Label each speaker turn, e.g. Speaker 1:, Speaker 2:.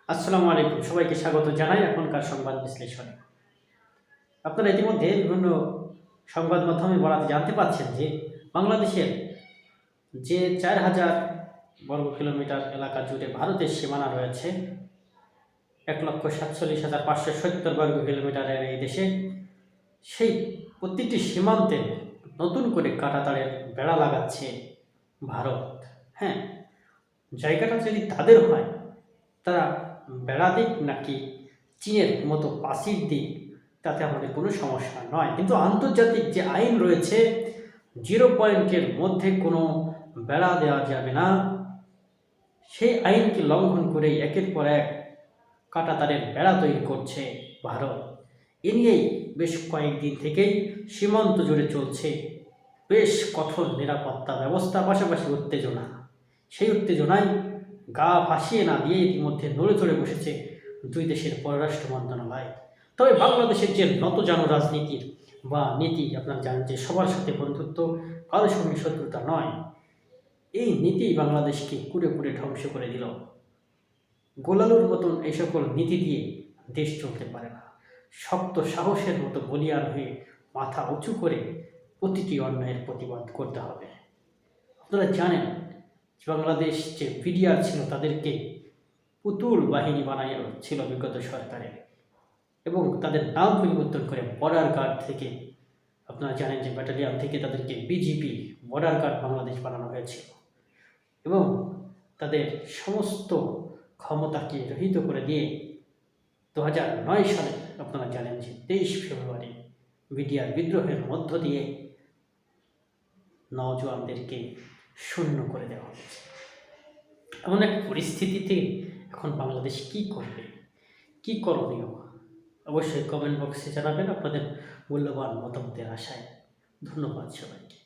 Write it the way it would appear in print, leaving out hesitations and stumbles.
Speaker 1: আসসালামু আলাইকুম, সবাইকে স্বাগত জানাই এখনকার সংবাদ বিশ্লেষণে। আপনারা ইতিমধ্যে বিভিন্ন সংবাদ মাধ্যমে বরাতে জানতে পাচ্ছেন যে বাংলাদেশের যে ৪,০০০ বর্গ কিলোমিটার এলাকা জুড়ে ভারতের সীমানা রয়েছে, ১,৪৭,৫৭০ বর্গ কিলোমিটারের এই দেশে, সেই প্রতিটি সীমান্তে নতুন করে কাঁটাতারের বেড়া লাগাচ্ছে ভারত। হ্যাঁ, জায়গাটা যদি তাদের হয়, তারা বেড়া দিক নাকি চীনের মতো পাশির দিক, তাতে আমাদের কোনো সমস্যা নয়। কিন্তু আন্তর্জাতিক যে আইন রয়েছে, 0 পয়েন্টের মধ্যে কোনো বেড়া দেওয়া যাবে না, সেই আইনকে লঙ্ঘন করে একের পর এক কাঁটাতারের বেড়া তৈরি করছে ভারত। এ নিয়েই বেশ কয়েকদিন থেকেই সীমান্ত জুড়ে চলছে বেশ কঠোর নিরাপত্তা ব্যবস্থা, পাশাপাশি উত্তেজনা। সেই উত্তেজনায় গা ভাসিয়ে না দিয়ে ইতিমধ্যে নড়ে চড়ে বসেছে দুই দেশের পররাষ্ট্র মন্ত্রণালয়। তবে বাংলাদেশের যে নতজানু রাজনীতির বা নীতি, আপনারা জানেন যে সবার সাথে বন্ধুত্ব, কারোর সঙ্গে শত্রুতা নয়, এই নীতি বাংলাদেশকে কুড়ে কুড়ে ধ্বংস করে দিল। গোলালুর মতন এই সকল নীতি দিয়ে দেশ চলতে পারে না। শক্ত সাহসের মতো বলিয়ান হয়ে মাথা উঁচু করে প্রতিটি অন্যায়ের প্রতিবাদ করতে হবে। আপনারা জানেন বাংলাদেশ যে বিডিআর ছিল, তাদেরকে পুতুল বাহিনী বানাইছিল বিগত সরকারে, এবং তাদের নাম পরিবর্তন করে বর্ডার গার্ড থেকে, আপনারা জানেন যে ব্যাটালিয়ান থেকে তাদেরকে বিজিপি বর্ডার গার্ড বাংলাদেশ বানানো হয়েছিল, এবং তাদের সমস্ত ক্ষমতাকে রহিত করে দিয়ে 2009 সালে আপনারা জানেন যে 23 ফেব্রুয়ারি বিডিআর বিদ্রোহের মধ্য দিয়ে নওজোয়ানদেরকে শূন্য করে দেওয়া হয়েছে। এমন এক পরিস্থিতিতে এখন বাংলাদেশ কি করবে, কি করণীয়, অবশ্যই কমেন্ট বক্সে জানাবেন আপনাদের মূল্যবান মতামতের আশায়। ধন্যবাদ সবাইকে।